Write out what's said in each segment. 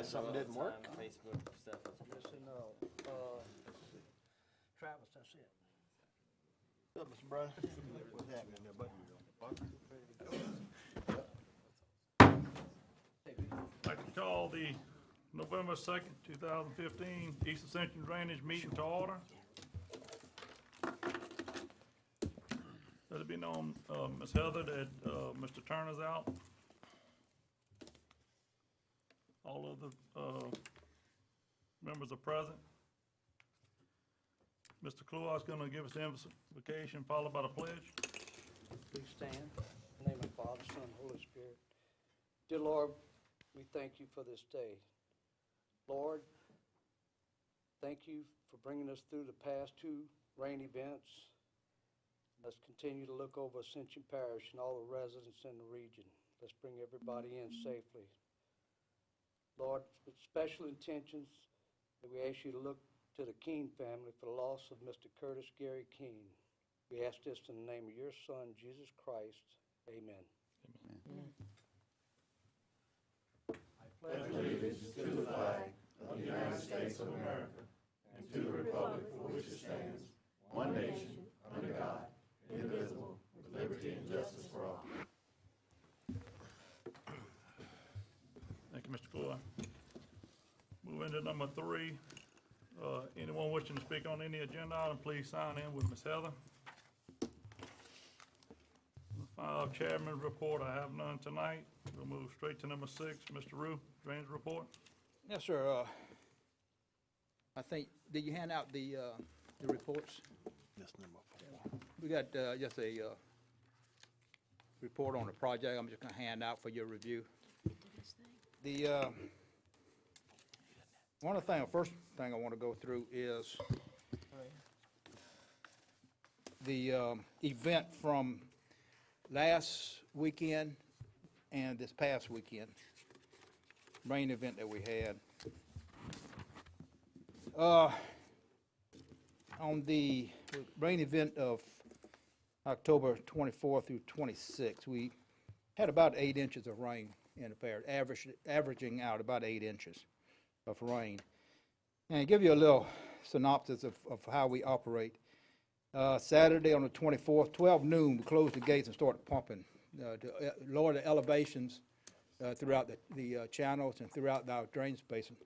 unless something didn't work. Facebook stuff. Travis, that's it. What's up, Mr. Brown? What's happening there, bud? I'd like to call the November 2nd, 2015 East Ascension Drainage meeting to order. Let it be known, Ms. Heather, that Mr. Turner's out. All of the members are present. Mr. Kluar's going to give us the invocation, followed by the pledge. Please stand. In the name of the Father, Son, and Holy Spirit. Dear Lord, we thank you for this day. Lord, thank you for bringing us through the past two rain events. Let's continue to look over Ascension Parish and all the residents in the region. Let's bring everybody in safely. Lord, with special intentions, that we ask you to look to the Keene family for the loss of Mr. Curtis Gary Keene. We ask this in the name of your Son, Jesus Christ. Amen. Amen. I pledge allegiance to the flag of the United States of America and to the republic for which it stands, one nation, under God, indivisible, with liberty and justice for all. Thank you, Mr. Kluar. Moving to number 3. Anyone wishing to speak on any agenda item, please sign in with Ms. Heather. Chairman's report, I have none tonight. We'll move straight to number 6. Mr. Rue, drainage report. Yes, sir. I think, did you hand out the reports? That's number 4. We got just a report on the project. I'm just going to hand out for your review. The first thing I want to go through is the event from last weekend and this past weekend, rain event that we had. On the rain event of October 24 through 26, we had about 8 inches of rain in the parish, averaging out about 8 inches of rain. And to give you a little synopsis of how we operate, Saturday on the 24th, 12 noon, we closed the gates and started pumping to lower the elevations throughout the channels and throughout our drainage basin.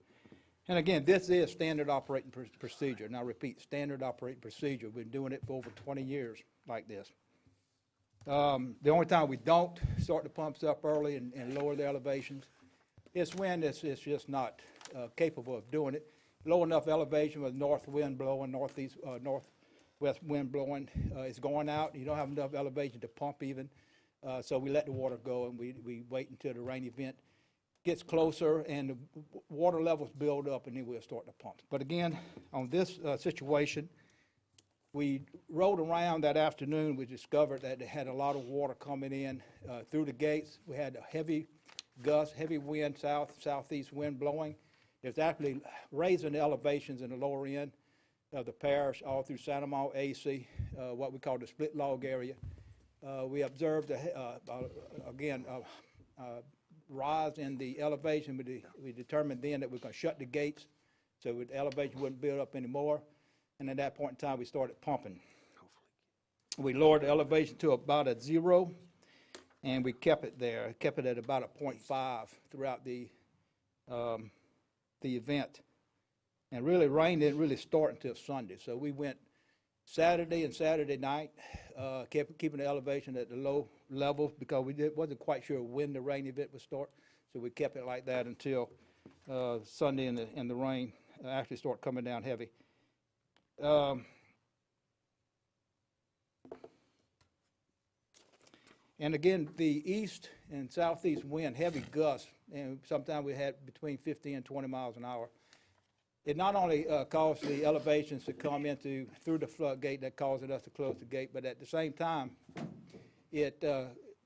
And again, this is standard operating procedure. And I repeat, standard operating procedure. We've been doing it for over 20 years like this. The only time we don't start the pumps up early and lower the elevations is when it's just not capable of doing it. Low enough elevation with north wind blowing, northwest wind blowing, it's going out. You don't have enough elevation to pump even. So we let the water go and we wait until the rain event gets closer and the water levels build up, and then we'll start the pumps. But again, on this situation, we rode around that afternoon. We discovered that it had a lot of water coming in through the gates. We had a heavy gust, heavy wind, southeast wind blowing. It's actually raising the elevations in the lower end of the parish, all through Santa Maria, AC, what we call the split log area. We observed, again, rise in the elevation. We determined then that we're going to shut the gates so the elevation wouldn't build up anymore. And at that point in time, we started pumping. We lowered the elevation to about a 0, and we kept it there. Kept it at about a 0.5 throughout the event. And really, rain didn't really start until Sunday. So we went Saturday and Saturday night, kept keeping the elevation at the low levels because we wasn't quite sure when the rain event would start. So we kept it like that until Sunday, and the rain actually started coming down heavy. And again, the east and southeast wind, heavy gusts, and sometimes we had between 50 and 20 miles an hour. It not only caused the elevations to come through the floodgate that caused us to close the gate, but at the same time, it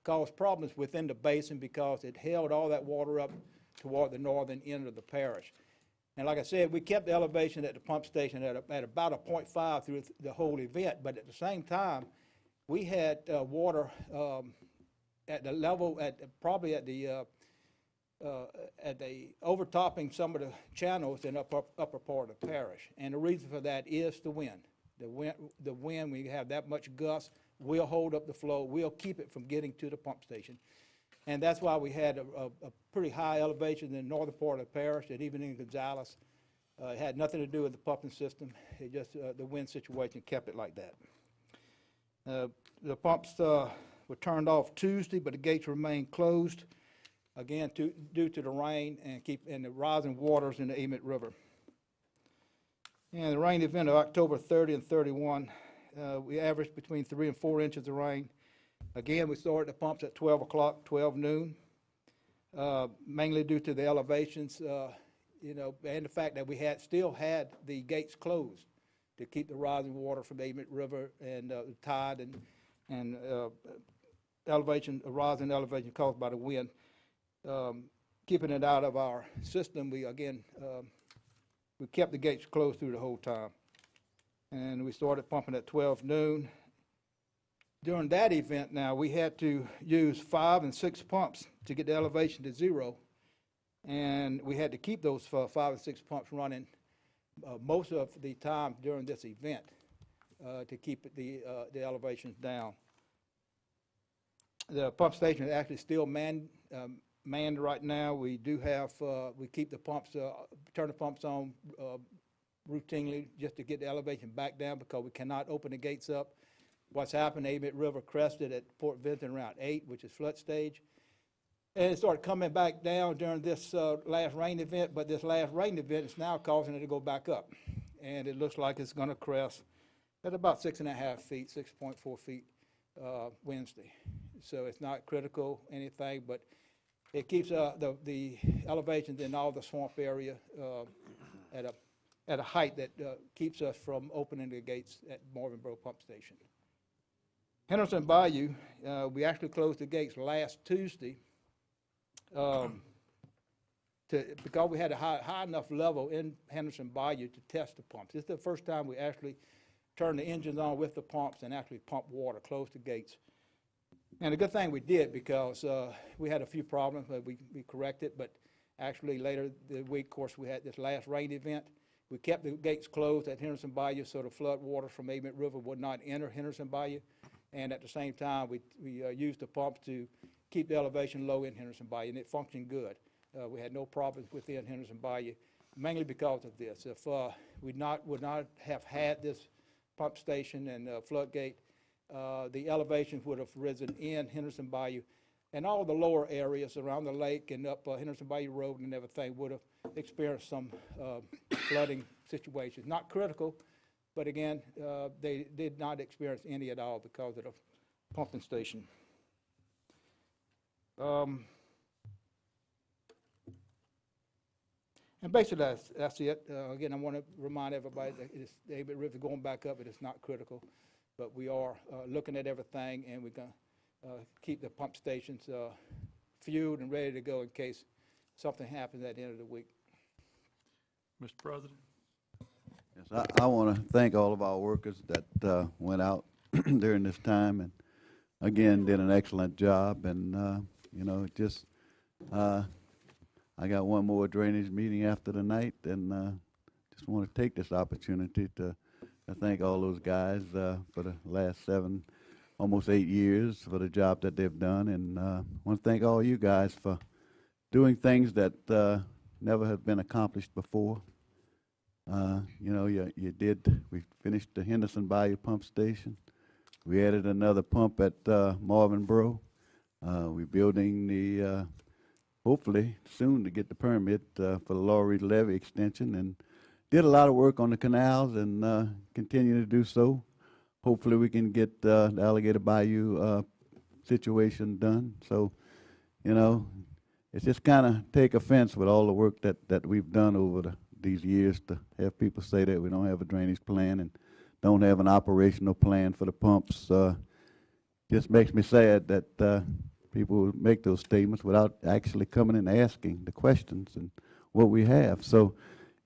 caused problems within the basin because it held all that water up toward the northern end of the parish. And like I said, we kept the elevation at the pump station at about a 0.5 through the whole event, but at the same time, we had water at the level, probably at the at the overtopping some of the channels in upper part of the parish. And the reason for that is the wind. The wind, when you have that much gust, will hold up the flow, will keep it from getting to the pump station. And that's why we had a pretty high elevation in the northern part of the parish, and even in Gonzales. It had nothing to do with the pumping system. It just, the wind situation kept it like that. The pumps were turned off Tuesday, but the gates remain closed, again, due to the rain and the rising waters in the Amite River. And the rain event of October 30 and 31, we averaged between 3 and 4 inches of rain. Again, we started the pumps at 12 o'clock, 12 noon, mainly due to the elevations, and the fact that we still had the gates closed to keep the rising water from the Amite River and the tide and rising elevation caused by the wind, keeping it out of our system. We kept the gates closed through the whole time, and we started pumping at 12 noon. During that event now, we had to use 5 and 6 pumps to get the elevation to 0, and we had to keep those 5 and 6 pumps running most of the time during this event to keep the elevations down. The pump station is actually still manned right now. We do have, we keep the pumps, turn the pumps on routinely just to get the elevation back down because we cannot open the gates up. What's happened, the Amite River crested at Port Vinton around 8, which is flood stage. And it started coming back down during this last rain event, but this last rain event is now causing it to go back up. And it looks like it's going to crest at about 6.5 feet, 6.4 feet Wednesday. So it's not critical, anything, but it keeps the elevations in all the swamp area at a height that keeps us from opening the gates at Marvinboro Pump Station. Henderson Bayou, we actually closed the gates last Tuesday because we had a high enough level in Henderson Bayou to test the pumps. This is the first time we actually turned the engines on with the pumps and actually pumped water, closed the gates. And a good thing we did because we had a few problems that we corrected, but actually later the week, of course, we had this last rain event. We kept the gates closed at Henderson Bayou so the flood water from Amite River would not enter Henderson Bayou. And at the same time, we used the pumps to keep the elevation low in Henderson Bayou, and it functioned good. We had no problems within Henderson Bayou, mainly because of this. If we would not have had this pump station and floodgate, the elevations would have risen in Henderson Bayou, and all the lower areas around the lake and up Henderson Bayou Road and everything would have experienced some flooding situations. Not critical, but again, they did not experience any at all because of the pumping station. And basically, that's it. Again, I want to remind everybody that the Amite River going back up, it is not critical, but we are looking at everything, and we're going to keep the pump stations fueled and ready to go in case something happens at the end of the week. Mr. President? Yes, I want to thank all of our workers that went out during this time and, again, did an excellent job. And, I got one more drainage meeting after the night, and just want to take this opportunity to thank all those guys for the last 7, almost 8 years for the job that they've done. And want to thank all you guys for doing things that never have been accomplished before. You did. We finished the Henderson Bayou pump station. We added another pump at Marvinboro. We're building the, hopefully soon to get the permit for the Laurel Reed Levee extension, and did a lot of work on the canals and continue to do so. Hopefully we can get the Alligator Bayou situation done. So, it's just kind of take offense with all the work that we've done over these years to have people say that we don't have a drainage plan and don't have an operational plan for the pumps. Just makes me sad that people make those statements without actually coming and asking the questions and what we have. So,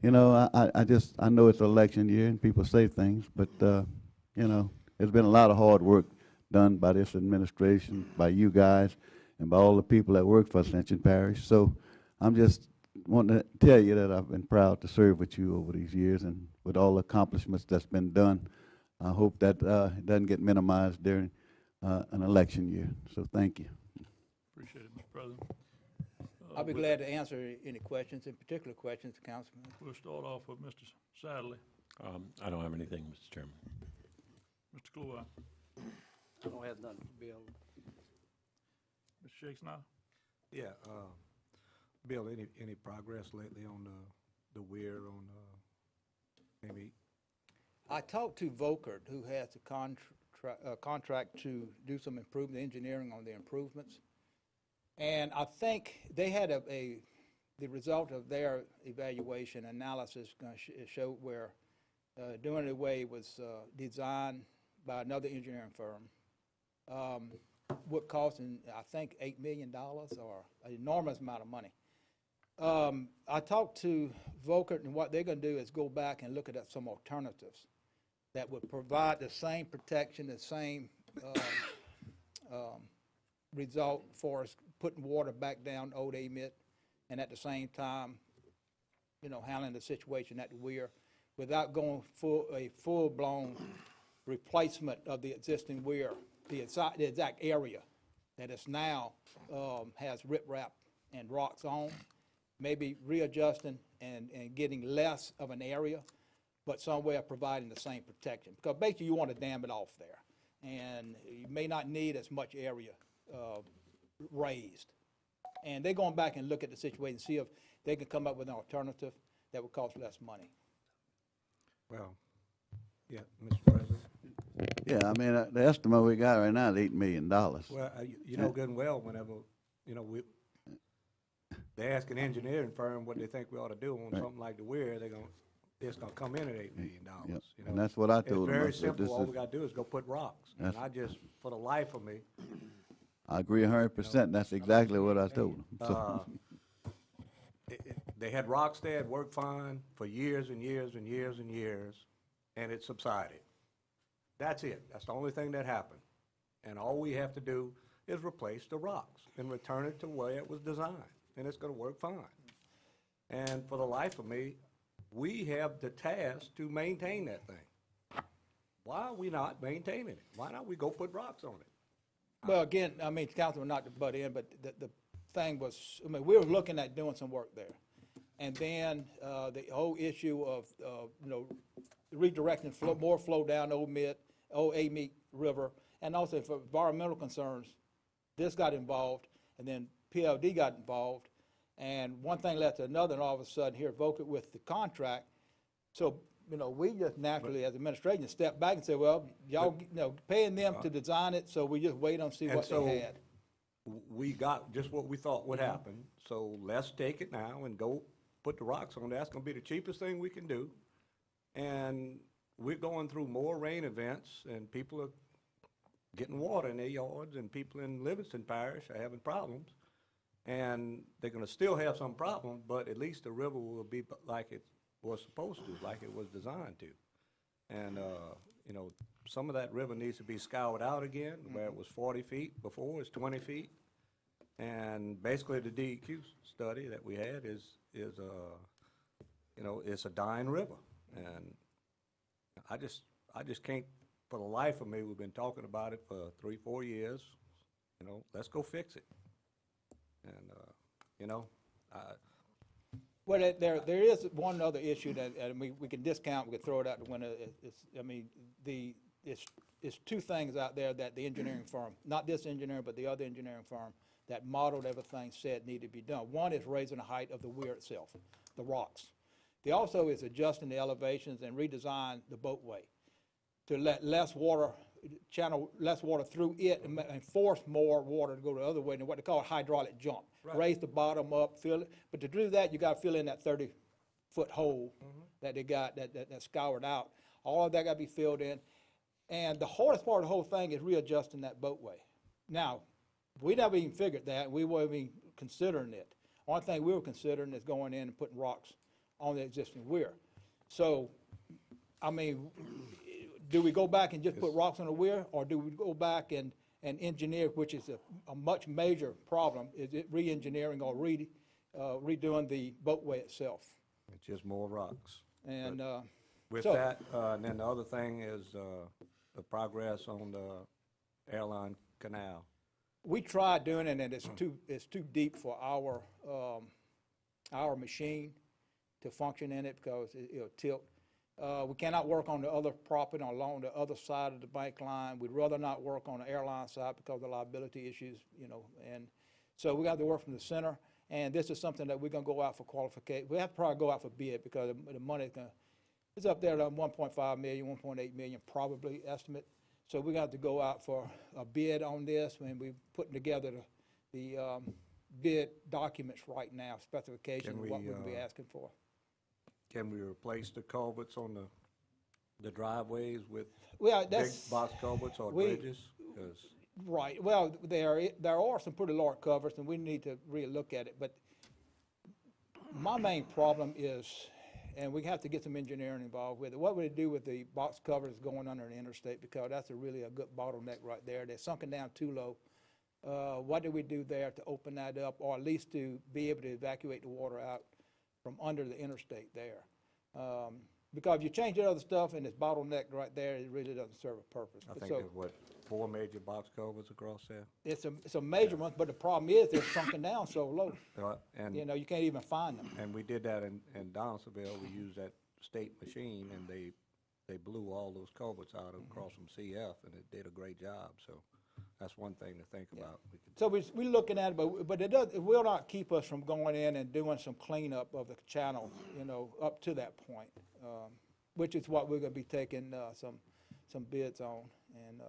I know it's election year and people say things, but, there's been a lot of hard work done by this administration, by you guys, and by all the people that work for Ascension Parish. So I'm just wanting to tell you that I've been proud to serve with you over these years, and with all the accomplishments that's been done. I hope that it doesn't get minimized during an election year. So thank you. Appreciate it, Mr. President. I'll be glad to answer any questions, in particular questions, Councilman. We'll start off with Mr. Sadley. I don't have anything, Mr. Chairman. Mr. Cloy. I don't have nothing to build. Mr. Shakes now? Yeah, Bill, any progress lately on the weir on, maybe? I talked to Volkert, who has the contract to do some improvement, engineering on the improvements. And I think they had the result of their evaluation analysis showed where doing it away was designed by another engineering firm. Would cost, I think, $8 million or an enormous amount of money. I talked to Volkert, and what they're going to do is go back and look at some alternatives that would provide the same protection, the same result for us putting water back down Old Amite, and at the same time, handling the situation at the weir without going a full-blown replacement of the existing weir, the exact area that is now has riprap and rocks on, maybe readjusting and getting less of an area, but some way of providing the same protection. Because basically you want to dam it off there, and you may not need as much area raised. And they're going back and look at the situation and see if they can come up with an alternative that would cost less money. Well, yeah, Mr. President. Yeah, I mean, the estimate we got right now is $8 million. Well, you know good and well, whenever, they ask an engineering firm what they think we ought to do on something like the weir, it's gonna come in at $8 million. Yep. And that's what I told them. It's very simple. All we gotta do is go put rocks. And I just, for the life of me, I agree 100%. That's exactly what I told them. So, they had rocks there, it worked fine for years and years and years and years, and it subsided. That's it. That's the only thing that happened. And all we have to do is replace the rocks and return it to where it was designed, and it's gonna work fine. And for the life of me, we have the task to maintain that thing. Why are we not maintaining it? Why not we go put rocks on it? Well, again, I mean, Councilman, not to butt in, but the thing was, I mean, we were looking at doing some work there. And then the whole issue of, redirecting more flow down Old Amite River, and also for environmental concerns, this got involved, and then PLD got involved, and one thing led to another, and all of a sudden, here, Volkert with the contract. So, we just naturally, as administration, stepped back and said, well, y'all, paying them to design it, so we just wait on see what they had. We got just what we thought would happen, so let's take it now and go put the rocks on. That's gonna be the cheapest thing we can do. And we're going through more rain events, and people are getting water in their yards, and people in Livingston Parish are having problems. And they're gonna still have some problems, but at least the river will be like it was supposed to, like it was designed to. And, some of that river needs to be scoured out again, where it was 40 feet before, it's 20 feet. And basically the DEQ study that we had is it's a dying river. And I just can't, for the life of me, we've been talking about it for 3-4 years, let's go fix it. And, Well, there is one other issue that, we can discount, we can throw it out the window. It's two things out there that the engineering firm, not this engineer, but the other engineering firm that modeled everything said needed to be done. One is raising the height of the weir itself, the rocks. The also is adjusting the elevations and redesign the boatway to let channel less water through it and force more water to go the other way than what they call a hydraulic jump. Right. Raise the bottom up, fill it. But to do that, you got to fill in that 30-foot hole that they got that's scoured out. All of that got to be filled in. And the hardest part of the whole thing is readjusting that boatway. Now, we never even figured that. We weren't even considering it. Only thing we were considering is going in and putting rocks on the existing weir. So, I mean, do we go back and just put rocks on the weir, or do we go back and engineer, which is a much major problem, is it re-engineering or redoing the boatway itself. It's just more rocks. And, With So- that, and then the other thing is the progress on the airline canal. we tried doing it, and it's too deep for our machine to function in it because it'll tilt. We cannot work on the other property along the other side of the bank line. We'd rather not work on the airline side because of liability issues, and so we got to work from the center. And this is something that we're gonna go out for qualification. We have to probably go out for bid because the money's it's up there at 1.5 million, 1.8 million probably estimate. So we got to go out for a bid on this, and we're putting together the bid documents right now, specifications of what we're gonna be asking for. Can we replace the culverts on the driveways with Well, big that's, box culverts or we- bridges? 'Cause right, well, there are some pretty large covers, and we need to really look at it, but my main problem is, and we have to get some engineering involved with it, what would it do with the box covers going under the interstate, because that's really a good bottleneck right there, they're sunken down too low. What do we do there to open that up, or at least to be able to evacuate the water out from under the interstate there? Because if you change the other stuff and it's bottlenecked right there, it really doesn't serve a purpose. I But think so- there's, what, 4 major box culverts across there? It's a major one, but the problem is they're sunken down so low, And you can't even find them. And we did that in Donaldsonville. We used that state machine, and they blew all those culverts out across from CF, and it did a great job. So that's one thing to think about. We could- So we're looking at it, but it will not keep us from going in and doing some cleanup of the channel, up to that point, which is what we're gonna be taking, some bids on and,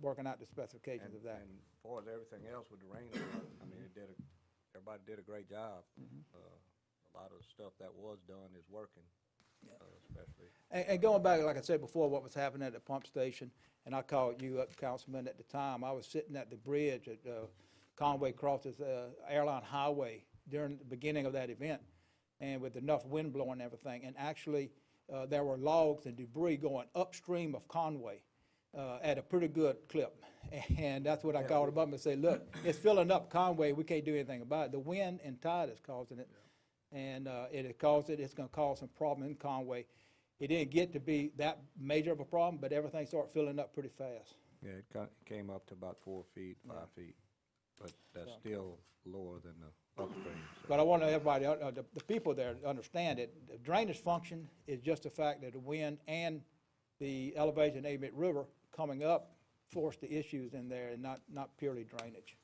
working out the specifications of that. And as far as everything else with the rain, I mean, everybody did a great job. A lot of the stuff that was done is working, especially. And going back, like I said before, what was happening at the pump station, and I called you up, Councilman, at the time, I was sitting at the bridge at Conway crosses Airline Highway during the beginning of that event, and with enough wind blowing and everything, and actually, there were logs and debris going upstream of Conway at a pretty good clip. And that's what I called him up and said, look, it's filling up Conway, we can't do anything about it. The wind and tide is causing it. And it's gonna cause some problem in Conway. It didn't get to be that major of a problem, but everything started filling up pretty fast. Yeah, it came up to about 4 feet, 5 feet, but that's still lower than the upstream. So. But I want everybody, the people there to understand it, the drainage function is just the fact that the wind and the elevation of the Amite River coming up forced the issues in there and not purely drainage.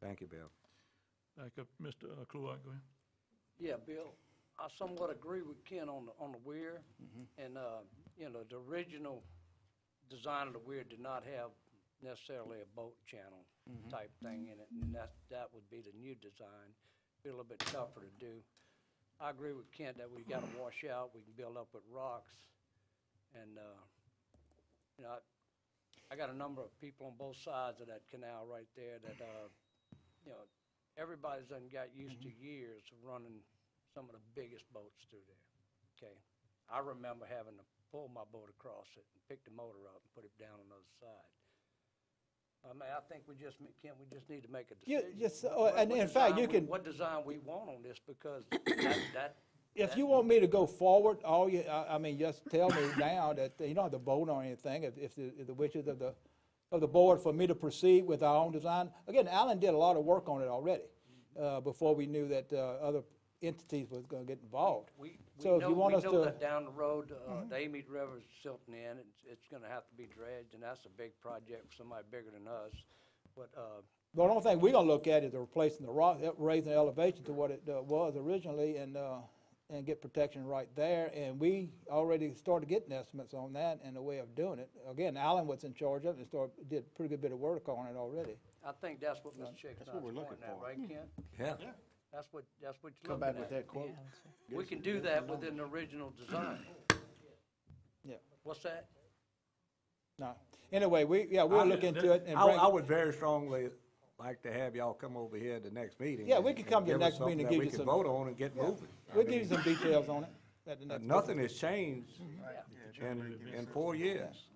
Thank you, Bill. Back up, Mr. Kluwak, go ahead. Yeah, Bill, I somewhat agree with Ken on the weir. And, the original design of the weir did not have necessarily a boat channel type thing in it. And that would be the new design, be a little bit tougher to do. I agree with Kent that we gotta wash out, we can build up with rocks. And, I got a number of people on both sides of that canal right there that, everybody's done got used to years of running some of the biggest boats through there, okay? I remember having to pull my boat across it and pick the motor up and put it down on the other side. I mean, I think we just need to make a decision. And in fact, you can, What design we want on this, because that. if you want me to go forward, I mean, just tell me now that you don't have to vote on anything, if the wishes of the board for me to proceed with our own design. Again, Alan did a lot of work on it already, before we knew that, other entities was gonna get involved. We So if you want us know to- that down the road, the Amite River's silting in, it's gonna have to be dredged, and that's a big project for somebody bigger than us. But, The only thing we're gonna look at is replacing the rock, raising the elevation to what it was originally, and get protection right there. And we already started getting estimates on that and a way of doing it. Again, Alan was in charge of it and did a pretty good bit of work on it already. I think that's what Mr. Chicken's what we're looking pointing at, for. right, Kent? Yeah. That's what you're Come looking back at. with that quote. We can do that within the original design. Yeah. What's that? No. Anyway, we'll look into it and I would very strongly like to have y'all come over here at the next meeting. Yeah, we and- can come to the and give us next meeting and something give you that some- we can vote on and get moving. I we'll give you mean, some details on it at the next. Nothing has changed Yeah. in 4 years.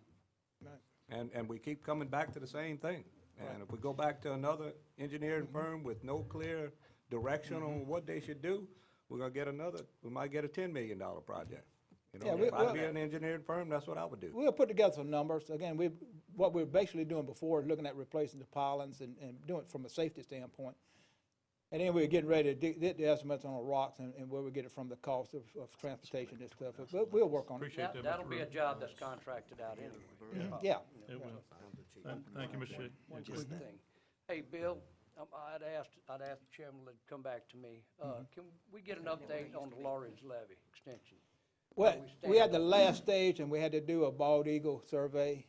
Right. And we keep coming back to the same thing. And if we go back to another engineering firm with no clear direction on what they should do, we're gonna get we might get a $10 million project. You Yeah, know, if I'd be an engineering firm, that's what I would do. We'll put together some numbers. Again, what we're basically doing before is looking at replacing the pilings and doing it from a safety standpoint. And then we're getting ready to get the estimates on the rocks and where we get it from, the cost of transportation and stuff. But we'll work on it. Appreciate that, Mr. That'll be a Rhodes. job that's contracted out anyway. Yeah. It will. Thank you, Mr. Shea. One quick thing. Hey, Bill, I'd asked the chairman to come back to me. Can we get an update on the Law Ridge levy extension? Well, Where we had stand? the last stage, and we had to do a bald eagle survey,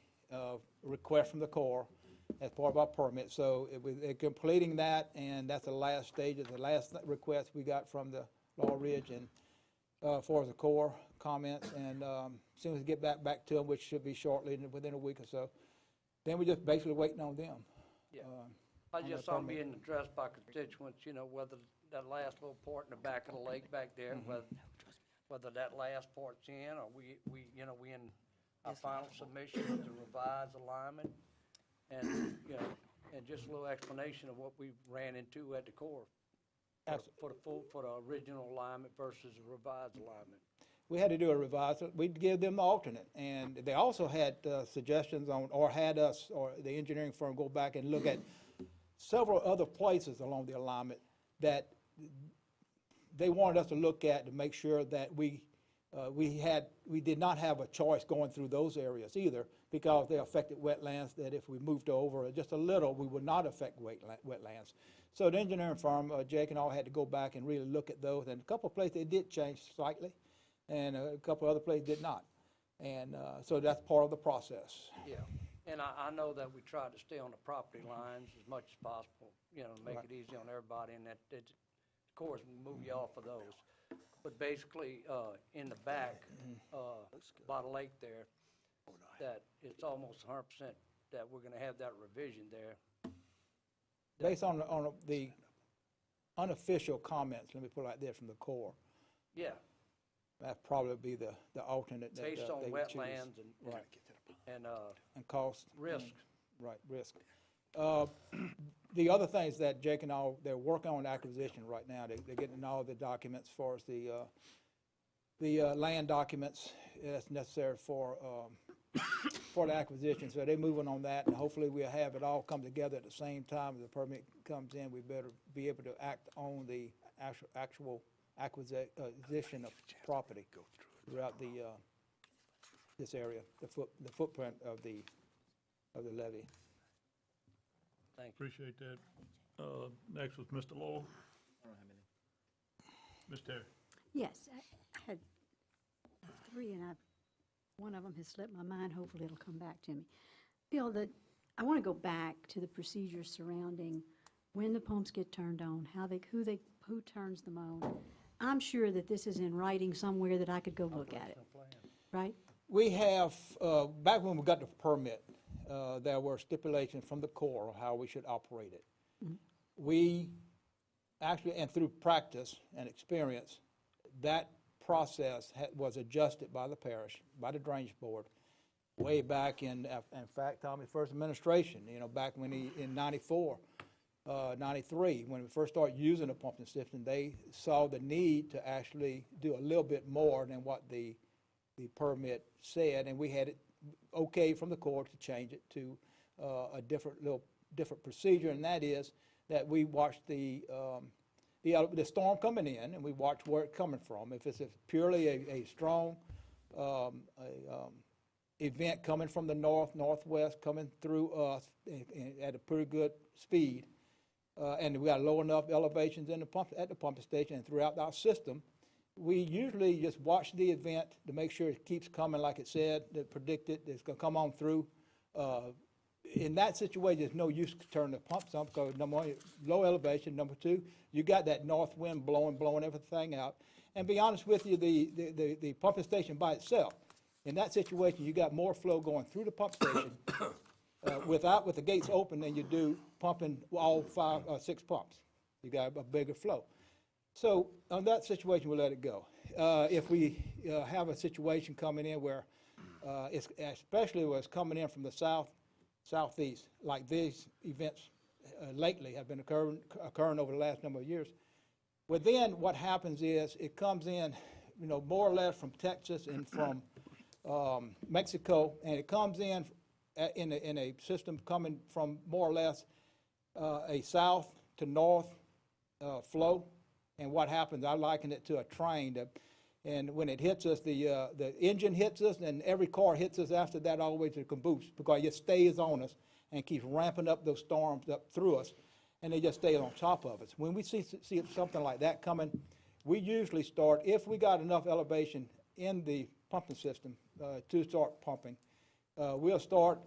request from the Corps as part of our permit. So they're completing that, and that's the last stage, of the last request we got from the Law Ridge, and as far as the Corps comments, and as soon as we get back to them, which should be shortly, within a week or so, then we're just basically waiting on them. Yeah. Uh, I on just the saw them permit. being addressed by constituents, whether that last little part in the back of the lake back there, whether that last part's in, or we in our final submission with the revised alignment, and, and just a little explanation of what we ran into at the Corps for the original alignment versus the revised alignment. We had to do a revisal. We'd give them the alternate, and they also had suggestions on, or had us, or the engineering firm go back and look at several other places along the alignment that they wanted us to look at to make sure that we did not have a choice going through those areas either, because they affected wetlands, that if we moved over just a little, we would not affect wetlands. So the engineering firm, Jake and all, had to go back and really look at those, and a couple of places they did change slightly, and a couple other places did not. And so that's part of the process. Yeah, and I know that we tried to stay on the property lines as much as possible, to make Right. it easy on everybody, and that, of course, we move you off of those. But basically, in the back, by the lake there, that it's almost 100% that we're gonna have that revision there. Based on the unofficial comments, let me put it like this, from the Corps, Yeah, that'd probably be the alternate that based on they would choose. wetlands Right, and and cost. risk. Right, risk. The other things that Jake and all, they're working on acquisition right now. They're getting all the documents as far as the land documents that's necessary for the acquisition. So they're moving on that, and hopefully we'll have it all come together at the same time as the permit comes in. We better be able to act on the actual acquisition of property throughout this area, the footprint of the levee. Thank you. Appreciate that. Next was Mr. Lowell. Ms. Terry. Yes, I had three, and one of them has slipped my mind. Hopefully it'll come back to me. Bill, I want to go back to the procedures surrounding when the pumps get turned on, who turns them on. I'm sure that this is in writing somewhere that I could go look at it, right? We have, back when we got the permit, there were stipulations from the Corps of how we should operate it. We actually, and through practice and experience, that process was adjusted by the parish, by the Drainage Board, way back in fact, Tommy's first administration, back when in 94, 93, when we first started using the pumping system, they saw the need to actually do a little bit more than what the permit said, and we had it okay from the Corps to change it to a different procedure, and that is that we watched the storm coming in, and we watch where it's coming from. If it's purely a strong event coming from the northwest, coming through us at a pretty good speed, and we got low enough elevations at the pumping station and throughout our system, we usually just watch the event to make sure it keeps coming like it said, that predicted it's going to come on through. In that situation, there's no use to turn the pumps on because number one, low elevation. Number two, you got that north wind blowing everything out. And be honest with you, the pumping station by itself, in that situation, you got more flow going through the pump station with the gates open than you do pumping all 5 or 6 pumps. You got a bigger flow. So on that situation, we'll let it go. If we have a situation coming in where, especially where it's coming in from the southeast, like these events lately have been occurring over the last number of years, Well, then what happens is it comes in, more or less from Texas and from Mexico, and it comes in a system coming from more or less a south to north flow. And what happens, I liken it to a train. And when it hits us, the engine hits us, and every car hits us after that all the way to the caboose, because it just stays on us and keeps ramping up those storms up through us, and they just stay on top of us. When we see something like that coming, we usually start, if we got enough elevation in the pumping system to start pumping, we'll start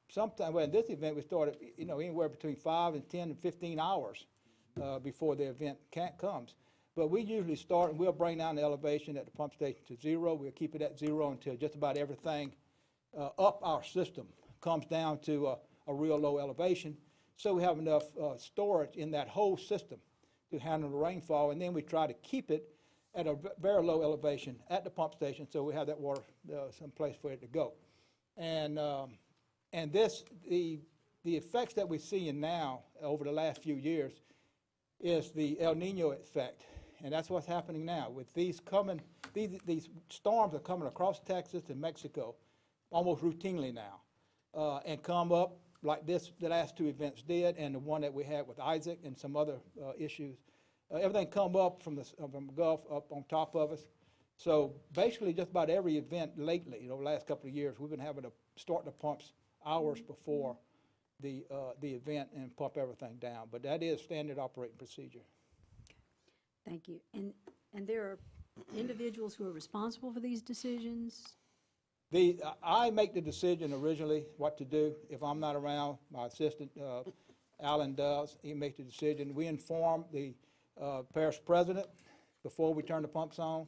sometime, well, in this event, we started, anywhere between 5 and 10 and 15 hours before the event comes. But we usually start, and we'll bring down the elevation at the pump station to 0. We'll keep it at 0 until just about everything up our system comes down to a real low elevation. So we have enough storage in that whole system to handle the rainfall, and then we try to keep it at a very low elevation at the pump station, so we have that water someplace for it to go. And the effects that we're seeing now over the last few years is the El Nino effect, and that's what's happening now with these storms are coming across Texas and Mexico almost routinely now, and come up like the last two events did, and the one that we had with Isaac and some other issues. Everything come up from the Gulf up on top of us. So basically just about every event lately, the last couple of years, we've been having to start the pumps hours before the event and pump everything down. But that is standard operating procedure. Thank you. And there are individuals who are responsible for these decisions? I make the decision originally what to do. If I'm not around, my assistant, Alan, does. He makes the decision. We inform the parish president before we turn the pumps on,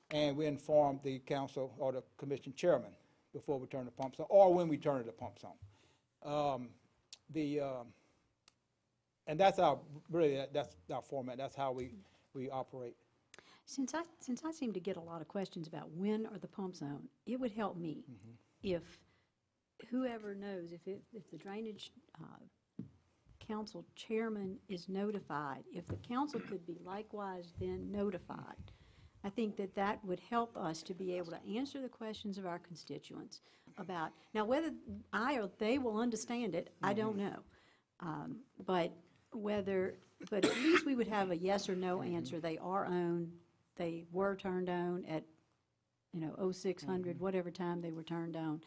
and we inform the council or the commission chairman before we turn the pumps on, or when we turn the pumps on. And that's that's our format. That's how we operate. Since I seem to get a lot of questions about when are the pumps on, it would help me if whoever knows, if the drainage council chairman is notified, if the council could be likewise then notified, I think that would help us to be able to answer the questions of our constituents about, now whether I or they will understand it, I don't know. But at least we would have a yes or no answer. They are on. They were turned on at, 0600, whatever time they were turned on,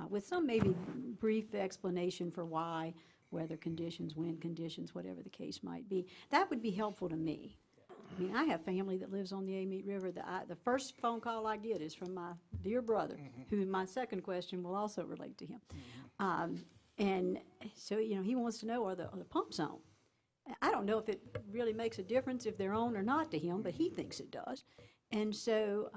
with some maybe brief explanation for why, weather conditions, wind conditions, whatever the case might be. That would be helpful to me. I mean, I have family that lives on the Amite River. The first phone call I get is from my dear brother, who my second question will also relate to him. And so, he wants to know, are the pumps on? I don't know if it really makes a difference if they're on or not to him, but he thinks it does. And so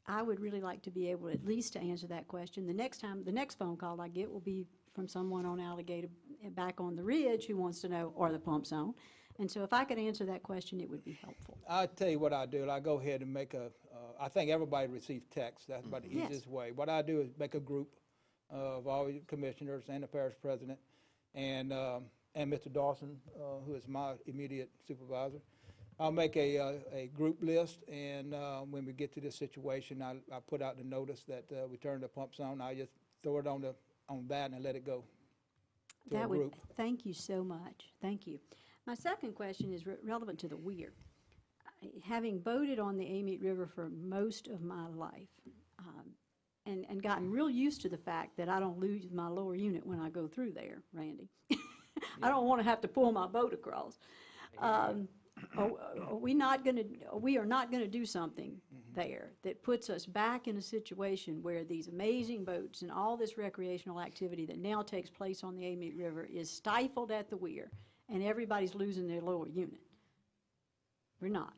I would really like to be able at least to answer that question. The next phone call I get will be from someone on Alligator back on the ridge who wants to know, are the pumps on? And so if I could answer that question, it would be helpful. I'll tell you what I do. I go ahead and make I think everybody receives text. That's about the easiest way. What I do is make a group of all the commissioners and the parish president and Mr. Dawson, who is my immediate supervisor. I'll make a group list, and when we get to this situation, I put out the notice that we turn the pumps on. I just throw it on that and let it go to a group. Thank you so much. Thank you. My second question is relevant to the weir. Having boated on the Amite River for most of my life, and gotten real used to the fact that I don't lose my lower unit when I go through there, Randy. I don't want to have to pull my boat across. We are not going to do something there that puts us back in a situation where these amazing boats and all this recreational activity that now takes place on the Amite River is stifled at the weir, and everybody's losing their lower unit. We're not.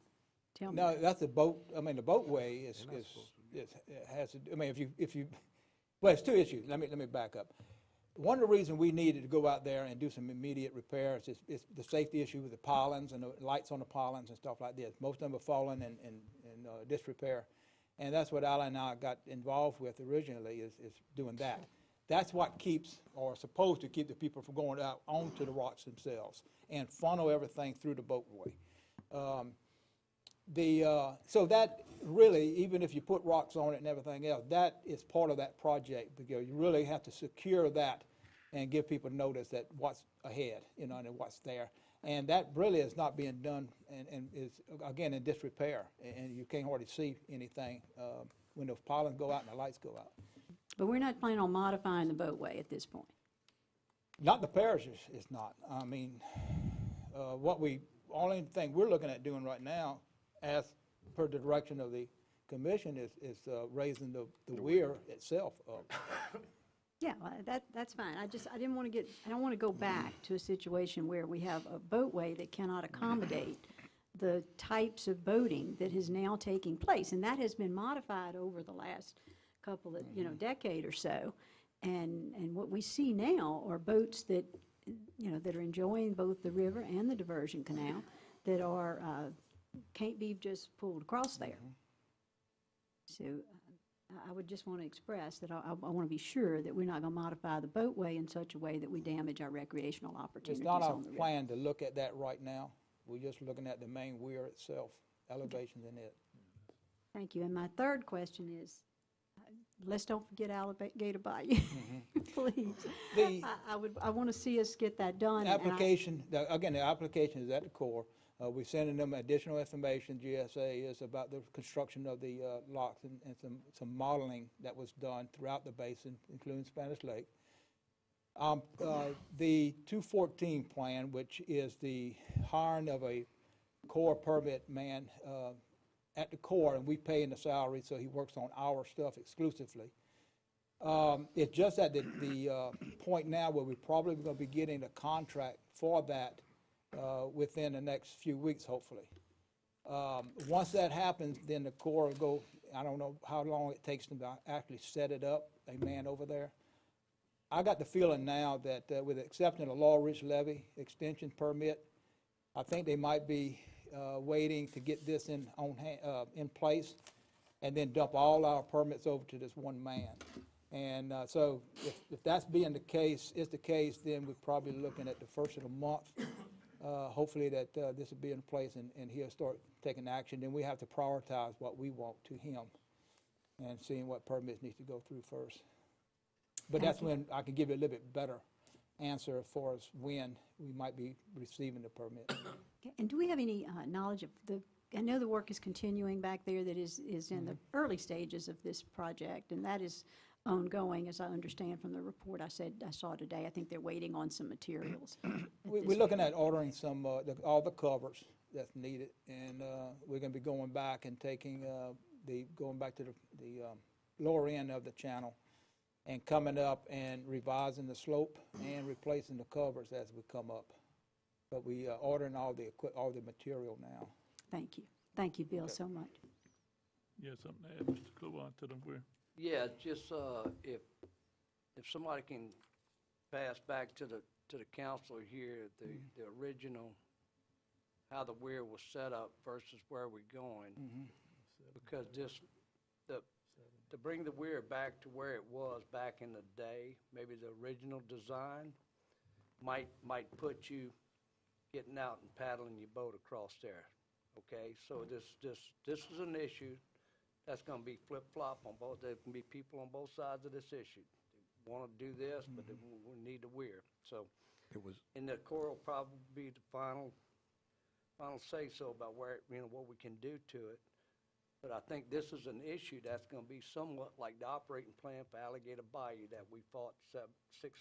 Tell me. No, that's the boat. I mean, the boatway has to. I mean, if you, well, it's two issues. Let me back up. One of the reasons we needed to go out there and do some immediate repairs is the safety issue with the pilings and the lights on the pilings and stuff like this. Most of them are falling and disrepair. And that's what Alan and I got involved with originally, is doing that. That's what keeps, or supposed to keep, the people from going out onto the rocks themselves and funnel everything through the boatway. So that really, even if you put rocks on it and everything else, that is part of that project, because you really have to secure that and give people notice that what's ahead, and what's there. And that really is not being done and is, again, in disrepair, and you can't hardly see anything when those pylons go out and the lights go out. But we're not planning on modifying the boatway at this point. Not the parish is not. I mean, only thing we're looking at doing right now, as per the direction of the commission, is raising the weir itself up. Yeah, well, that's fine. I don't want to go back to a situation where we have a boatway that cannot accommodate the types of boating that is now taking place. And that has been modified over the last couple of, decade or so. And what we see now are boats that, that are enjoying both the river and the diversion canal that are, can't be just pulled across there. So I would just want to express that I want to be sure that we're not going to modify the boatway in such a way that we damage our recreational opportunities It's not our on the river. plan to look at that right now. We're just looking at the main weir itself, elevations in it. Thank you. And my third question is, let's don't forget Alligator Bayou, please. I want to see us get that done. The application is at the core. We're sending them additional information, GSA is, about the construction of the locks and some modeling that was done throughout the basin, including Spanish Lake. The 214 plan, which is the hiring of a Corps permit man at the Corps, and we pay him the salary, so he works on our stuff exclusively. It's just at the point now where we're probably going to be getting a contract for that within the next few weeks, hopefully. Once that happens, then the Corps will go, I don't know how long it takes them to actually set it up, a man over there. I got the feeling now that with the exception of the Law Ridge Levee extension permit, I think they might be waiting to get this in place and then dump all our permits over to this one man. And so if that's being the case, then we're probably looking at the first of the month. Hopefully that this will be in place and he'll start taking action. Then we have to prioritize what we want to him and seeing what permits need to go through first. But that's when I can give you a little bit better answer as far as when we might be receiving the permit. Okay. And do we have any knowledge of I know the work is continuing back there that is in the early stages of this project, and that is ongoing, as I understand from the report I saw today. I think they're waiting on some materials. We're looking at ordering some all the covers that's needed, and we're going to be going back and going back to the lower end of the channel and coming up and revising the slope and replacing the covers as we come up. But we are ordering all the material now. Thank you. Thank you, Bill, so much. You have something to add, Mr. Kluwer, to them? Yeah, just if somebody can pass back to the council here the original, how the weir was set up versus where we're going, because to bring the weir back to where it was back in the day, maybe the original design might put you getting out and paddling your boat across there. Okay, so this is an issue that's going to be flip-flop on both. There can be people on both sides of this issue. They want to do this, but they need the weir. So, and the Corps will probably be the final say-so about where what we can do to it. But I think this is an issue that's going to be somewhat like the operating plan for Alligator Bayou that we fought 6,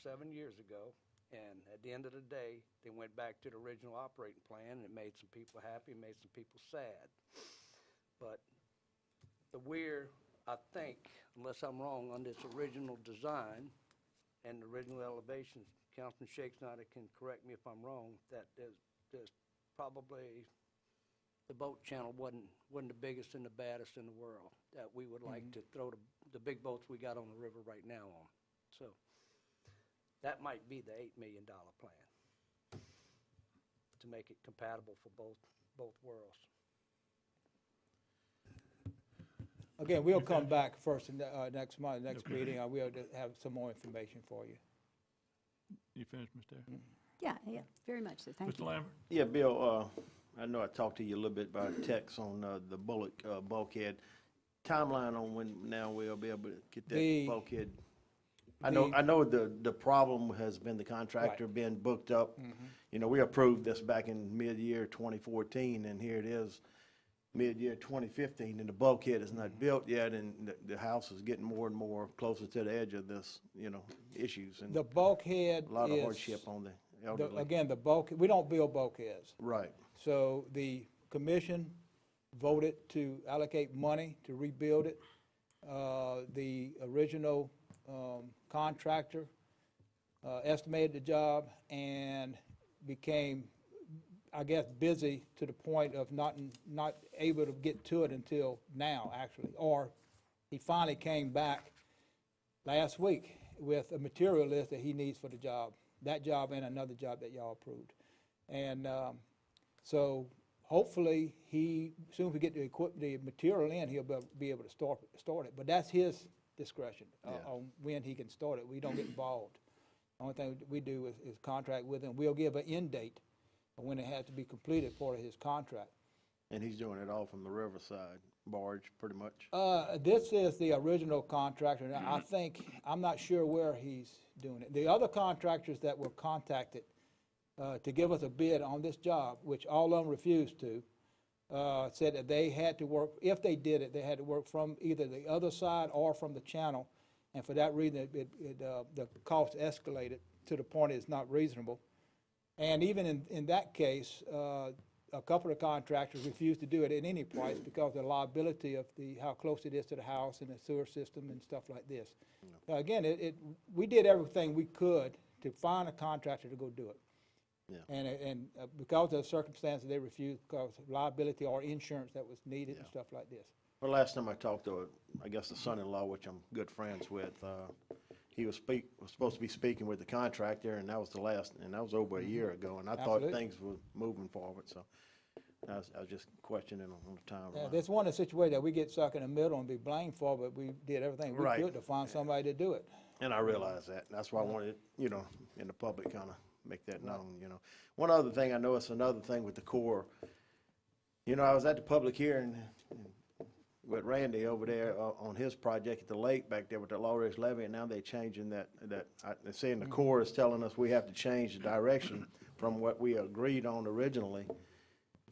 7 years ago. And at the end of the day, they went back to the original operating plan, and it made some people happy, made some people sad. But the weir, I think, unless I'm wrong, on this original design and the original elevations, Councilman Shakespeare can correct me if I'm wrong, that there's probably the boat channel wasn't the biggest and the baddest in the world that we would like to throw the big boats we got on the river right now on. So that might be the $8 million plan to make it compatible for both worlds. Again, we'll come back first next month, next meeting. We'll have some more information for you. You finished, Mr. Terry? Yeah, very much so. Thank you. Mr. Lambert? Yeah, Bill, I know I talked to you a little bit by text on the bulkhead. Timeline on when now we'll be able to get that bulkhead. I know the problem has been the contractor being booked up. You know, we approved this back in mid-year 2014, and here it is, mid-year 2015, and the bulkhead is not built yet, and the house is getting more and more closer to the edge of this, you know, issues. And The bulkhead a lot of is- hardship on the elderly. Again, the bulkhead, we don't build bulkheads. Right. So the commission voted to allocate money to rebuild it. The original contractor estimated the job and became, I guess, busy to the point of not able to get to it until now, actually. Or he finally came back last week with a material list that he needs for the job, that job and another job that y'all approved. And so hopefully soon as we get the material in, he'll be able to start it. But that's his discretion on when he can start it. We don't get involved. The only thing we do is contract with him. We'll give an end date of when it has to be completed, part of his contract. And he's doing it all from the riverside barge, pretty much. This is the original contractor. Now, I'm not sure where he's doing it. The other contractors that were contacted to give us a bid on this job, which all of them refused to, said that they had to work, if they did it, they had to work from either the other side or from the channel. And for that reason, the cost escalated to the point it's not reasonable. And even in that case, a couple of contractors refused to do it at any price because of the liability of how close it is to the house and the sewer system and stuff like this. Again, we did everything we could to find a contractor to go do it. Yeah. And because of the circumstances, they refused because of liability or insurance that was needed and stuff like this. Well, last time I talked to, I guess, the son-in-law, which I'm good friends with, he was supposed to be speaking with the contractor, and that was over a year ago, and I thought things were moving forward, so I was just questioning on the timeline. That's one of the situations that we get stuck in the middle and be blamed for, but we did everything we could to find somebody to do it. And I realize that, and that's why I wanted, you know, in the public kind of make that known, you know. One other thing, I know it's another thing with the Corps. You know, I was at the public hearing with Randy over there on his project at the lake back there with the Low-Ridge Levee, and now they're changing they're saying the Corps is telling us we have to change the direction from what we agreed on originally.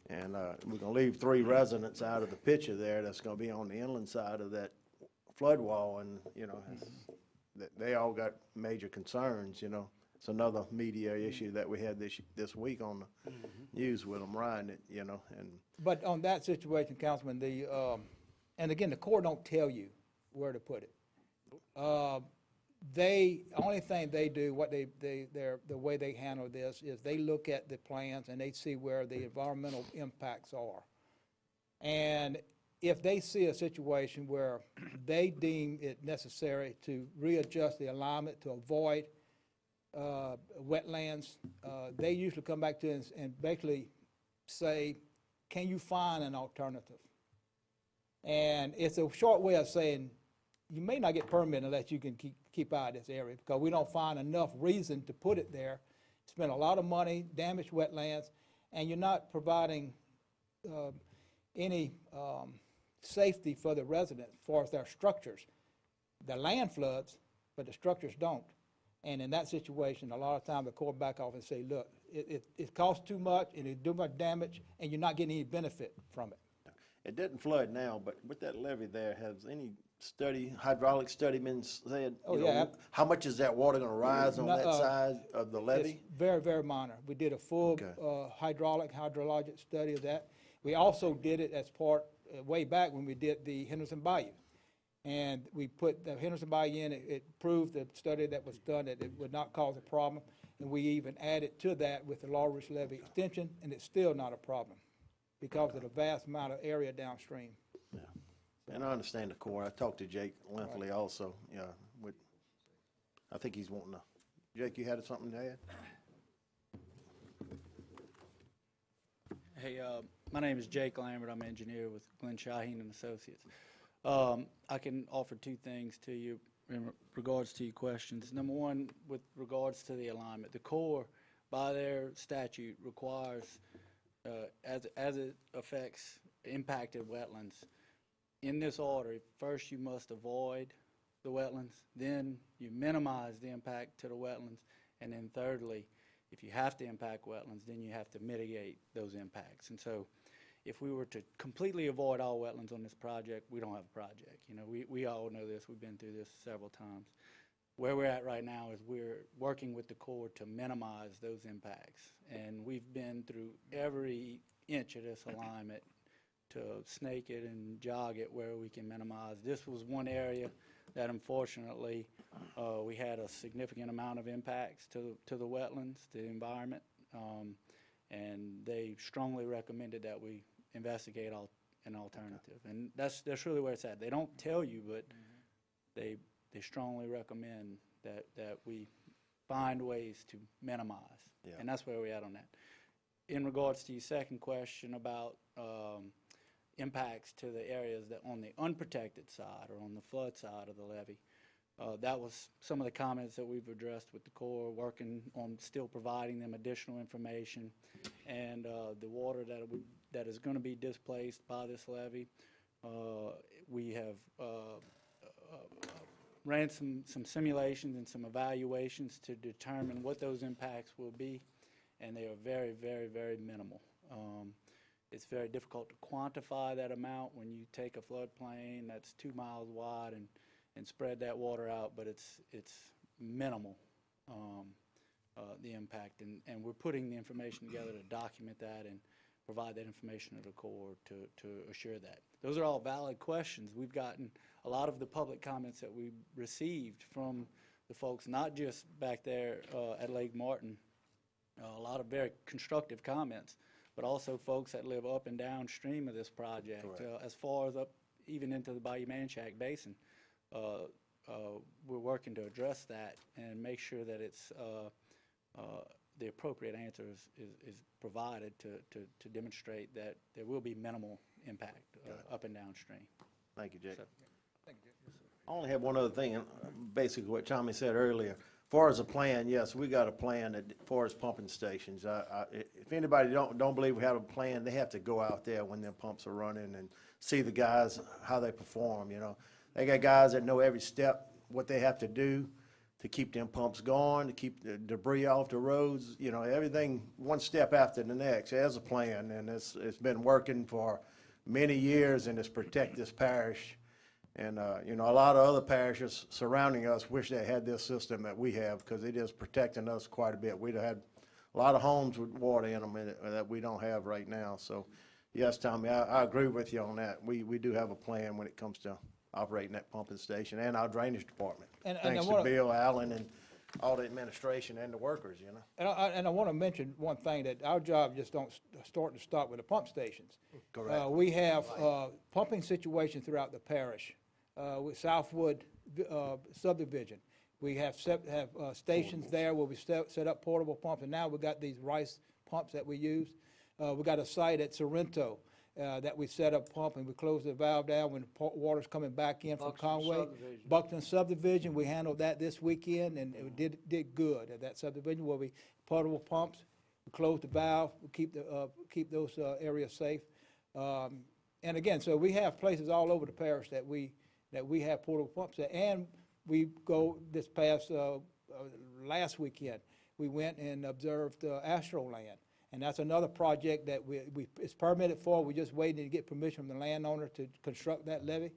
And we're gonna leave 3 residents out of the picture there that's gonna be on the inland side of that flood wall, and, you know, they all got major concerns, you know. It's another media issue that we had this week on the news with them riding it, you know. And But on that situation, Councilman, and again, the Corps don't tell you where to put it. Only thing they do, the way they handle this is they look at the plans and they see where the environmental impacts are. And if they see a situation where they deem it necessary to readjust the alignment to avoid wetlands, they usually come back to us and basically say, can you find an alternative? And it's a short way of saying, you may not get permit unless you can keep out of this area, because we don't find enough reason to put it there. Spend a lot of money, damage wetlands, and you're not providing any safety for the residents as far as their structures. The land floods, but the structures don't. And in that situation, a lot of times the Corps back off and say, look, it costs too much, and it do much damage, and you're not getting any benefit from it. it didn't flood now, but with that levee there, has any hydraulic study been said? You know, how much is that water gonna rise on that side of the levee? It's very, very minor. We did a full hydrologic study of that. We also did it as part, way back when we did the Henderson Bayou. And we put the Henderson Bayou in, it proved the study that was done that it would not cause a problem. And we even added to that with the Low-Ridge Levee extension, and it's still not a problem because of the vast amount of area downstream. Yeah. And I understand the Corps. I talked to Jake lengthily also. Yeah, I think he's wanting to. Jake, you had something to add? Hey, my name is Jake Lambert. I'm an engineer with Glenn Shaheen and Associates. I can offer two things to you in regards to your questions. Number one, with regards to the alignment, the Corps, by their statute, requires as it affects impacted wetlands, in this order, first you must avoid the wetlands, then you minimize the impact to the wetlands, and then thirdly, if you have to impact wetlands, then you have to mitigate those impacts. And so if we were to completely avoid all wetlands on this project, we don't have a project. You know, we all know this. We've been through this several times. Where we're at right now is we're working with the Corps to minimize those impacts. And we've been through every inch of this alignment to snake it and jog it where we can minimize. This was one area that unfortunately we had a significant amount of impacts to the wetlands, the environment, and they strongly recommended that we investigate an alternative. And that's really where it's at. They don't tell you, but they strongly recommend that we find ways to minimize. Yeah. And that's where we're at on that. In regards to your second question about impacts to the areas that on the unprotected side or on the flood side of the levee, that was some of the comments that we've addressed with the Corps, working on still providing them additional information. And the water that is going to be displaced by this levee, we have ran some simulations and some evaluations to determine what those impacts will be, and they are very, very, very minimal. It's very difficult to quantify that amount when you take a floodplain that's 2 miles wide and spread that water out, but it's minimal, the impact. And we're putting the information together to document that and provide that information to the Corps to assure that. Those are all valid questions. We've gotten a lot of the public comments that we received from the folks, not just back there at Lake Martin, a lot of very constructive comments, but also folks that live up and downstream of this project, as far as up even into the Bayou Manchac Basin. We're working to address that and make sure that it's the appropriate answer is provided to demonstrate that there will be minimal impact up and downstream. Thank you, Jake. So, I only have one other thing, and basically what Tommy said earlier. As far as a plan, yes, we got a plan as far as pumping stations. If anybody don't believe we have a plan, they have to go out there when their pumps are running and see the guys, how they perform, you know. They got guys that know every step, what they have to do to keep them pumps going, to keep the debris off the roads, you know, everything one step after the next. There's a plan, and it's been working for many years, and it's protect this parish. And, you know, a lot of other parishes surrounding us wish they had this system that we have, because it is protecting us quite a bit. We'd had a lot of homes with water in them that we don't have right now. So, yes, Tommy, I agree with you on that. We do have a plan when it comes to operating that pumping station and our drainage department. Thanks to Bill, Allen, and all the administration and the workers, you know. And I want to mention one thing, that our job just don't start to stop with the pump stations. Correct. We have pumping situations throughout the parish. With Southwood subdivision, we have stations there where we set up portable pumps, and now we've got these rice pumps that we use. We got a site at Sorrento that we set up pump, and we close the valve down when the water's coming back in from Conway. Buxton subdivision, we handled that this weekend, and it did good at that subdivision where we portable pumps. We close the valve, we keep those areas safe. And again, so we have places all over the parish that we have portable pumps at. And we go this past last weekend, we went and observed Astroland. And that's another project that it's permitted for. We're just waiting to get permission from the landowner to construct that levee.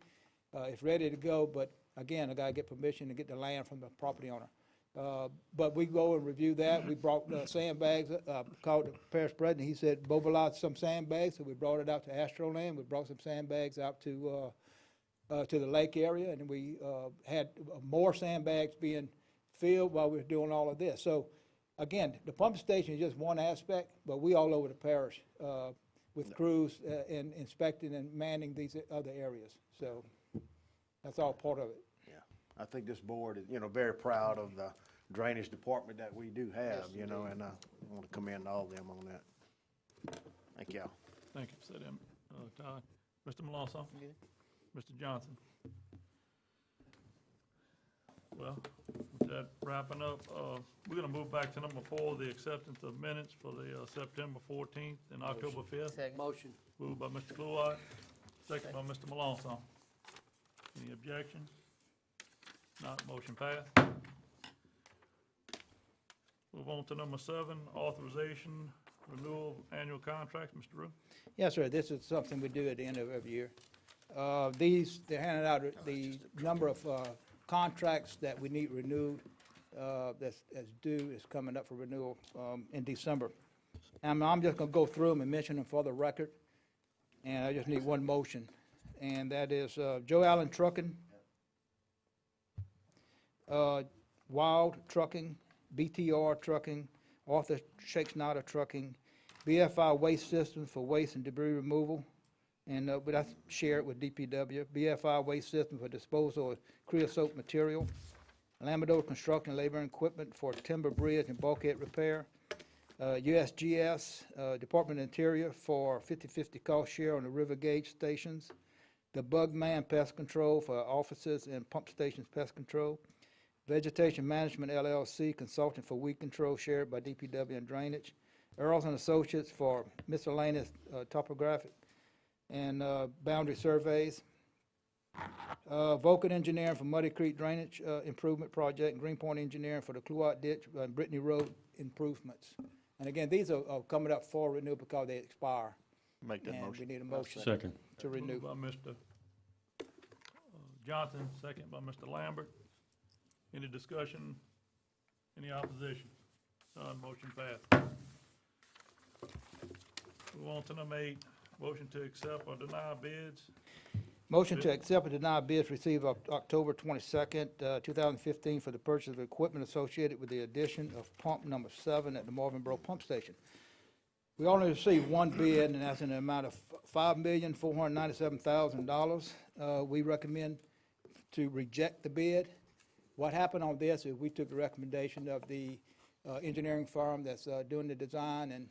It's ready to go, but again, I gotta get permission to get the land from the property owner. But we go and review that. We brought sandbags, called the parish president. He said, mobilize some sandbags, so we brought it out to Astroland. We brought some sandbags out to the lake area, and we had more sandbags being filled while we were doing all of this. So, again, the pump station is just one aspect, but we all over the parish with crews and inspecting and manning these other areas. So that's all part of it. Yeah, I think this board is, you know, very proud of the drainage department that we do have, you know, and I want to commend all of them on that. Thank y'all. Thank you for that, Todd. Mr. Malonzo? Mr. Johnson? Well, with that wrapping up. We're gonna move back to number 4, the acceptance of minutes for the September 14th and October 5th. Motion. Moved by Mr. Cluart, second by Mr. Melanson. Any objection? Not, motion passed. Move on to number 7, authorization, renewal of annual contracts. Mr. Rue? Yes, sir, this is something we do at the end of every year. They're handing out the number of contracts that we need renewed, that's due, is coming up for renewal in December. And I'm just gonna go through them and mention them for the record, and I just need one motion, and that is Joe Allen Trucking, Wild Trucking, BTR Trucking, Arthur Shakespeare Trucking, BFI Waste Systems for waste and debris removal, and but I share it with DPW, BFI Waste System for disposal of creosote material, Lamador Construction Labor and Equipment for timber bridge and bulkhead repair, USGS, Department of Interior for 50/50 cost share on the river gauge stations, the Bugman Pest Control for offices and pump stations pest control, Vegetation Management LLC consulting for weed control shared by DPW and drainage, Earls and Associates for miscellaneous topographic and boundary surveys, Vulcan Engineering for Muddy Creek Drainage Improvement Project, and Greenpoint Engineering for the Cluart Ditch and Brittany Road improvements. And again, these are coming up for renewal because they expire. Make that And motion. we need a motion Second. to renew. Moved by Mr. Johnson, second by Mr. Lambert. Any discussion? Any opposition? None, motion passed. Move on to number 8, motion to accept or deny bids. Motion to accept or deny bids received October 22nd, 2015 for the purchase of equipment associated with the addition of pump number 7 at the Marvinboro Pump Station. We only received one bid, and that's in the amount of $5,497,000. We recommend to reject the bid. What happened on this is we took the recommendation of the engineering firm that's doing the design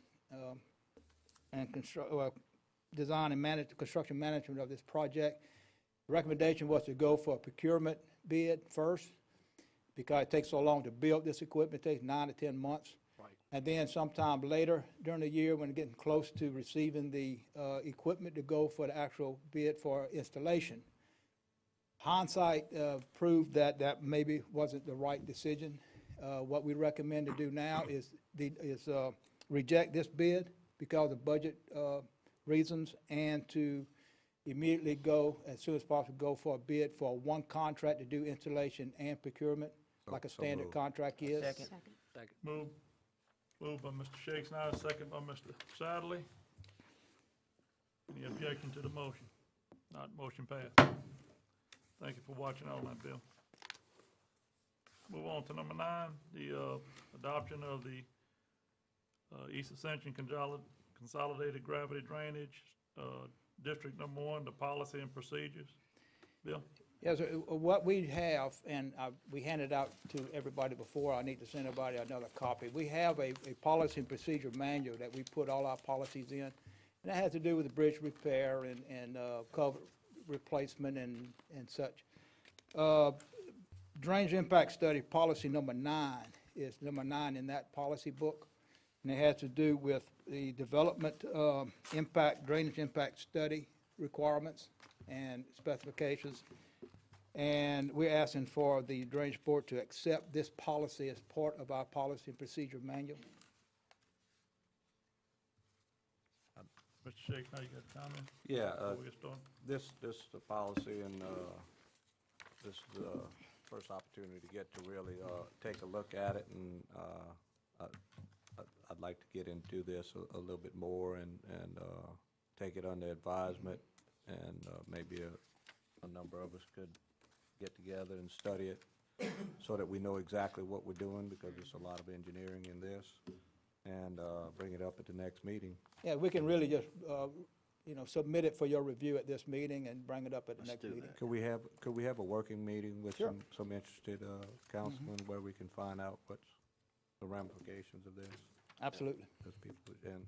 and construction management of this project. The recommendation was to go for a procurement bid first, because it takes so long to build this equipment. It takes 9 to 10 months. Right. And then sometime later during the year, when getting close to receiving the equipment, to go for the actual bid for installation. Hindsight proved that that maybe wasn't the right decision. What we recommend to do now is reject this bid because of budget reasons, and to immediately go, as soon as possible, go for a bid for one contract to do installation and procurement, like a So standard moved. contract is. Second. Moved by Mr. Shakespeare, second by Mr. Sadler. Any objection to the motion? Not, motion passed. Thank you for watching all that, Bill. Move on to number 9, the adoption of the East Ascension Consolidated Gravity Drainage, District Number 1, the policy and procedures. Bill? Yes, sir. What we have, and we handed out to everybody before, I need to send everybody another copy. We have a policy and procedure manual that we put all our policies in, and that has to do with the bridge repair and cover replacement and such. Drainage impact study policy number 9 is number 9 in that policy book, and it has to do with the development drainage impact study requirements and specifications. And we're asking for the Drainage Board to accept this policy as part of our policy and procedure manual. Mr. Shakespeare, you got a comment? Yeah, Before we get started? this policy, and this is the first opportunity to get to really take a look at it, and I'd like to get into this a little bit more and take it under advisement, and maybe a number of us could get together and study it so that we know exactly what we're doing, because there's a lot of engineering in this, and bring it up at the next meeting. Yeah, we can really just, submit it for your review at this meeting and bring it up at the Let's next do meeting. that. Could we have a working meeting with Sure. some interested councilmen where we can find out what's the ramifications of this? Absolutely. Those people, and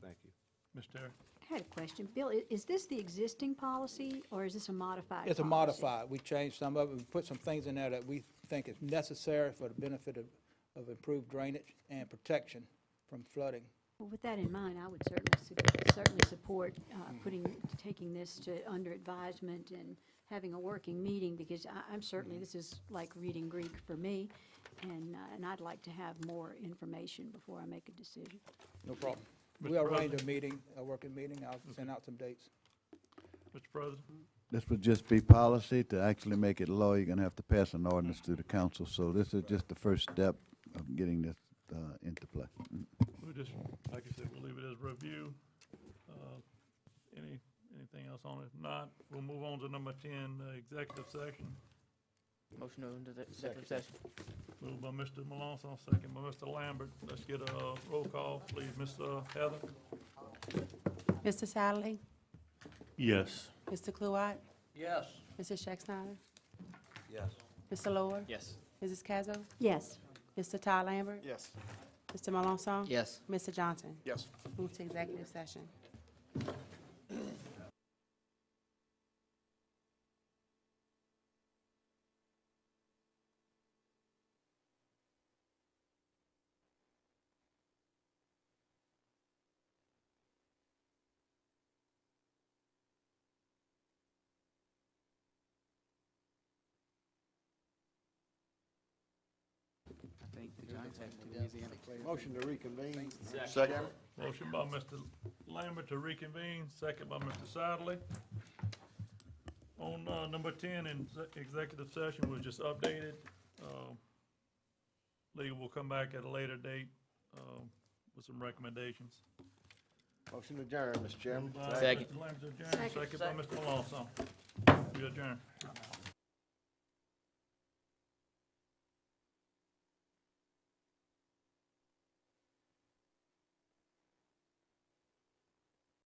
thank you. Ms. Terry? I had a question. Bill, is this the existing policy, or is this a modified It's a policy? modified. We changed some of it. We put some things in there that we think is necessary for the benefit of improved drainage and protection from flooding. Well, with that in mind, I would certainly support taking this to under advisement and having a working meeting, because I'm certainly, this is like reading Greek for me, and I'd like to have more information before I make a decision. No problem. Mr. We'll arrange President. a meeting, a working meeting. I'll send out some dates. Mr. President? This would just be policy. To actually make it law, you're gonna have to pass an ordinance through the council. So this is just the first step of getting this into play. We'll just, like I said, we'll leave it as review. Anything else on it? If not, we'll move on to number 10, executive session. Motion to go into the executive session. Moved by Mr. Melanson, second by Mr. Lambert. Let's get a roll call, please. Ms. Heather? Mr. Sadlerly? Yes. Mr. Cluott? Yes. Mr. Schecksteiner? Yes. Mr. Lord? Yes. Mrs. Cazo? Yes. Mr. Todd Lambert? Yes. Mr. Melanson? Yes. Mr. Johnson? Yes. Move to executive session. I think the Giants have to Louisiana players. Motion to reconvene. Second. Motion by Mr. Lambert to reconvene, second by Mr. Sadlerly. On number 10, in executive session, was just updated. Legal will come back at a later date with some recommendations. Motion adjourned, Mr. Chairman. Moved by Second. Mr. Lambert to adjourn, second by Mr. Melanson. We adjourn.